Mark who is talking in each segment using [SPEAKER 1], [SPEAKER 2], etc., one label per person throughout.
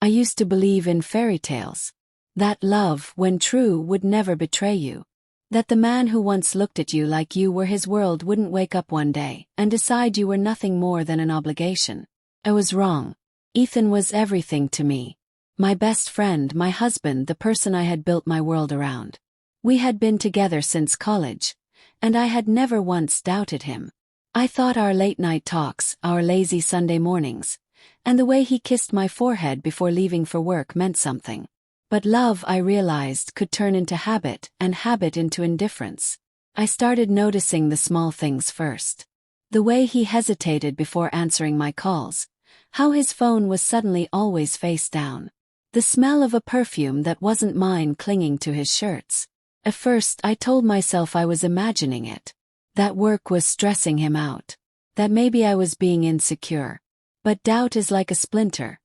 [SPEAKER 1] I used to believe in fairy tales. That love, when true, would never betray you. That the man who once looked at you like you were his world wouldn't wake up one day and decide you were nothing more than an obligation. I was wrong. Ethan was everything to me. My best friend, my husband, the person I had built my world around. We had been together since college, and I had never once doubted him. I thought our late-night talks, our lazy Sunday mornings, and the way he kissed my forehead before leaving for work meant something. But love, I realized, could turn into habit, and habit into indifference. I started noticing the small things first. The way he hesitated before answering my calls. How his phone was suddenly always face down. The smell of a perfume that wasn't mine clinging to his shirts. At first, I told myself I was imagining it. That work was stressing him out. That maybe I was being insecure. But doubt is like a splinter.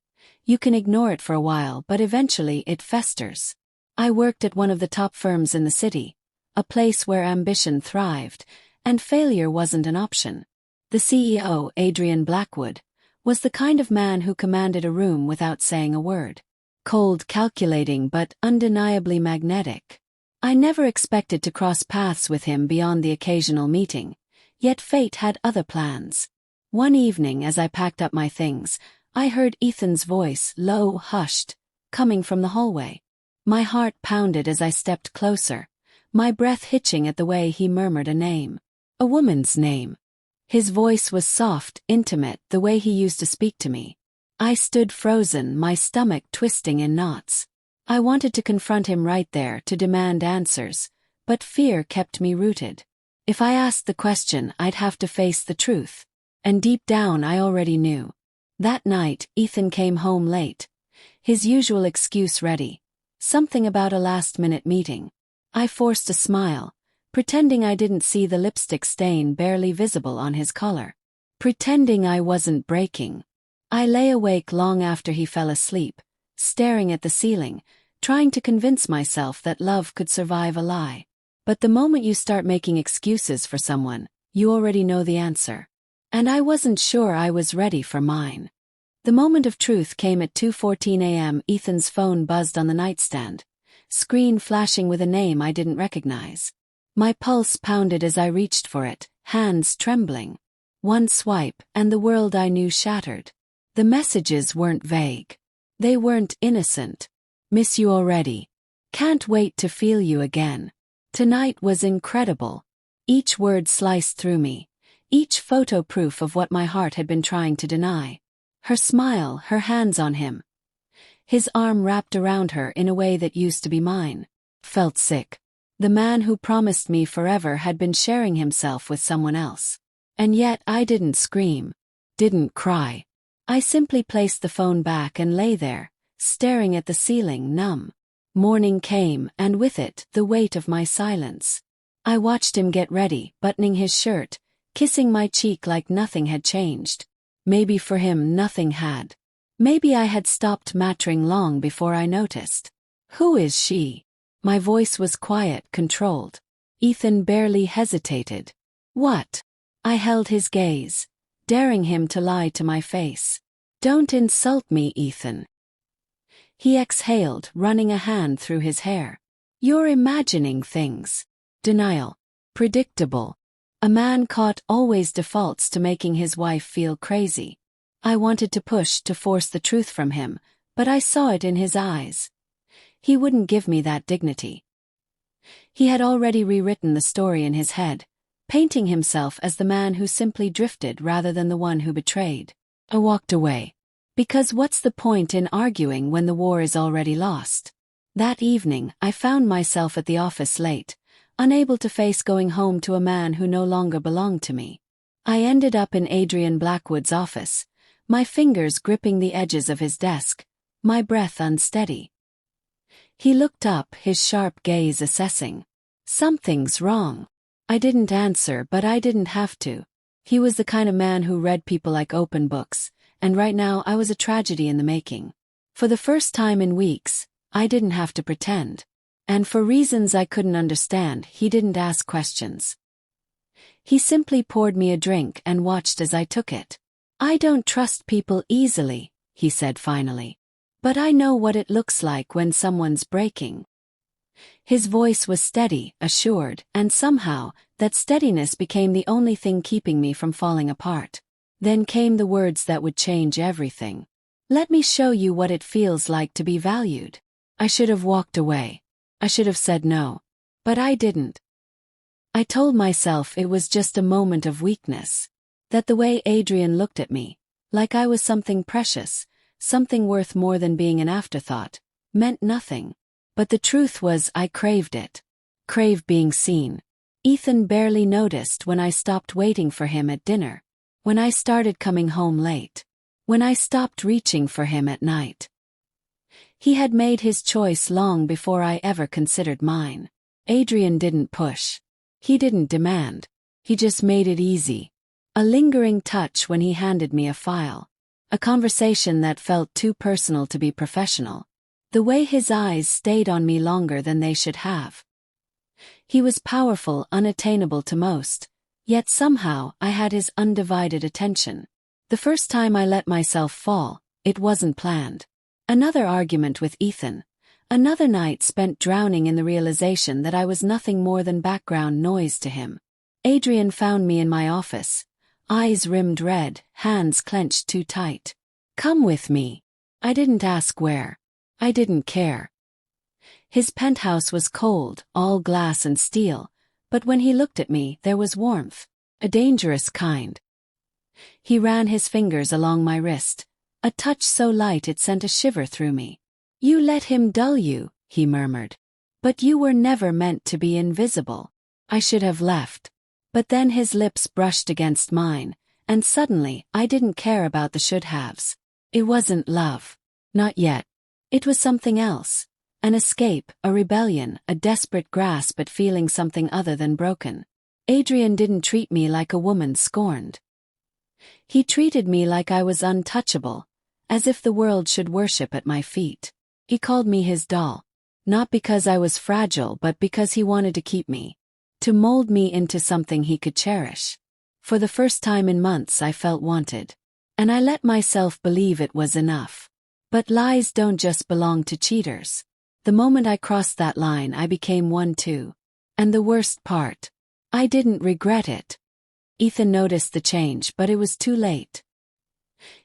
[SPEAKER 1] You can ignore it for a while, but eventually it festers. I worked at one of the top firms in the city, a place where ambition thrived, and failure wasn't an option. The CEO, Adrian Blackwood, was the kind of man who commanded a room without saying a word. Cold, calculating, but undeniably magnetic. I never expected to cross paths with him beyond the occasional meeting, yet fate had other plans. One evening as I packed up my things, I heard Ethan's voice, low, hushed, coming from the hallway. My heart pounded as I stepped closer, my breath hitching at the way he murmured a name. A woman's name. His voice was soft, intimate, the way he used to speak to me. I stood frozen, my stomach twisting in knots. I wanted to confront him right there, to demand answers, but fear kept me rooted. If I asked the question, I'd have to face the truth. And deep down I already knew. That night, Ethan came home late. His usual excuse ready. Something about a last-minute meeting. I forced a smile, pretending I didn't see the lipstick stain barely visible on his collar. Pretending I wasn't breaking. I lay awake long after he fell asleep, staring at the ceiling, trying to convince myself that love could survive a lie. But the moment you start making excuses for someone, you already know the answer. And I wasn't sure I was ready for mine. The moment of truth came at 2:14 a.m. Ethan's phone buzzed on the nightstand, screen flashing with a name I didn't recognize. My pulse pounded as I reached for it, hands trembling. One swipe, and the world I knew shattered. The messages weren't vague. They weren't innocent. Miss you already. Can't wait to feel you again. Tonight was incredible. Each word sliced through me. Each photo proof of what my heart had been trying to deny. Her smile, her hands on him. His arm wrapped around her in a way that used to be mine. Felt sick. The man who promised me forever had been sharing himself with someone else. And yet I didn't scream. Didn't cry. I simply placed the phone back and lay there, staring at the ceiling, numb. Morning came, and with it, the weight of my silence. I watched him get ready, buttoning his shirt, kissing my cheek like nothing had changed. Maybe for him nothing had. Maybe I had stopped mattering long before I noticed. Who is she? My voice was quiet, controlled. Ethan barely hesitated. What? I held his gaze, daring him to lie to my face. Don't insult me, Ethan. He exhaled, running a hand through his hair. You're imagining things. Denial. Predictable. A man caught always defaults to making his wife feel crazy. I wanted to push, to force the truth from him, but I saw it in his eyes. He wouldn't give me that dignity. He had already rewritten the story in his head, painting himself as the man who simply drifted rather than the one who betrayed. I walked away. Because what's the point in arguing when the war is already lost? That evening, I found myself at the office late, unable to face going home to a man who no longer belonged to me. I ended up in Adrian Blackwood's office, my fingers gripping the edges of his desk, my breath unsteady. He looked up, his sharp gaze assessing. Something's wrong. I didn't answer, but I didn't have to. He was the kind of man who read people like open books, and right now I was a tragedy in the making. For the first time in weeks, I didn't have to pretend. And for reasons I couldn't understand, he didn't ask questions. He simply poured me a drink and watched as I took it. I don't trust people easily, he said finally. But I know what it looks like when someone's breaking. His voice was steady, assured, and somehow, that steadiness became the only thing keeping me from falling apart. Then came the words that would change everything. Let me show you what it feels like to be valued. I should have walked away. I should have said no. But I didn't. I told myself it was just a moment of weakness. That the way Adrian looked at me, like I was something precious, something worth more than being an afterthought, meant nothing. But the truth was I craved it. Craved being seen. Ethan barely noticed when I stopped waiting for him at dinner. When I started coming home late. When I stopped reaching for him at night. He had made his choice long before I ever considered mine. Adrian didn't push. He didn't demand. He just made it easy. A lingering touch when he handed me a file. A conversation that felt too personal to be professional. The way his eyes stayed on me longer than they should have. He was powerful, unattainable to most, yet somehow I had his undivided attention. The first time I let myself fall, it wasn't planned. Another argument with Ethan. Another night spent drowning in the realization that I was nothing more than background noise to him. Adrian found me in my office. Eyes rimmed red, hands clenched too tight. Come with me. I didn't ask where. I didn't care. His penthouse was cold, all glass and steel, but when he looked at me there was warmth. A dangerous kind. He ran his fingers along my wrist, a touch so light it sent a shiver through me. You let him dull you, he murmured. But you were never meant to be invisible. I should have left. But then his lips brushed against mine, and suddenly I didn't care about the should-haves. It wasn't love. Not yet. It was something else. An escape, a rebellion, a desperate grasp at feeling something other than broken. Adrian didn't treat me like a woman scorned. He treated me like I was untouchable, as if the world should worship at my feet. He called me his doll. Not because I was fragile but because he wanted to keep me. To mold me into something he could cherish. For the first time in months I felt wanted. And I let myself believe it was enough. But lies don't just belong to cheaters. The moment I crossed that line I became one too. And the worst part. I didn't regret it. Ethan noticed the change but it was too late.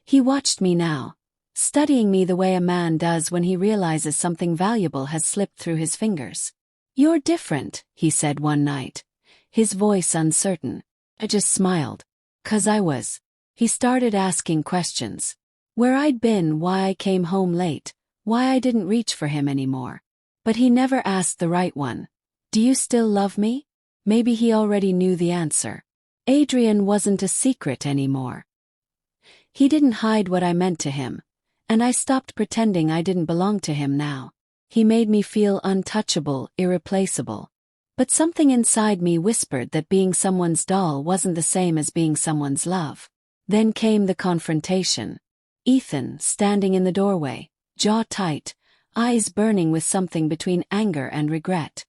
[SPEAKER 1] He watched me now, studying me the way a man does when he realizes something valuable has slipped through his fingers. You're different, he said one night, his voice uncertain. I just smiled. 'Cause I was. He started asking questions. Where I'd been, why I came home late, why I didn't reach for him anymore. But he never asked the right one. Do you still love me? Maybe he already knew the answer. Adrian wasn't a secret anymore. He didn't hide what I meant to him, and I stopped pretending I didn't belong to him now. He made me feel untouchable, irreplaceable. But something inside me whispered that being someone's doll wasn't the same as being someone's love. Then came the confrontation. Ethan, standing in the doorway, jaw tight, eyes burning with something between anger and regret.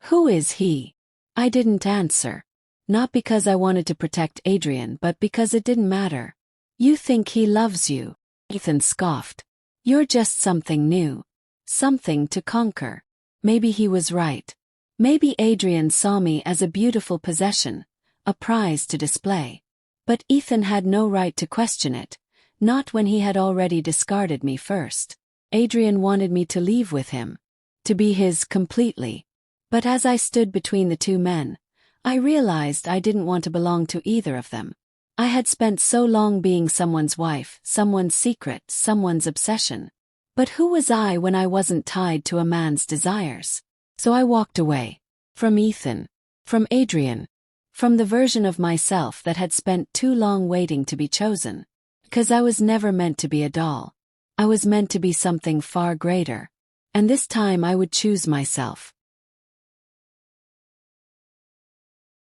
[SPEAKER 1] Who is he? I didn't answer. Not because I wanted to protect Adrian but because it didn't matter. You think he loves you? Ethan scoffed. You're just something new. Something to conquer. Maybe he was right. Maybe Adrian saw me as a beautiful possession, a prize to display. But Ethan had no right to question it, not when he had already discarded me first. Adrian wanted me to leave with him, to be his completely. But as I stood between the two men, I realized I didn't want to belong to either of them. I had spent so long being someone's wife, someone's secret, someone's obsession. But who was I when I wasn't tied to a man's desires? So I walked away. From Ethan. From Adrian. From the version of myself that had spent too long waiting to be chosen. Because I was never meant to be a doll. I was meant to be something far greater. And this time I would choose myself.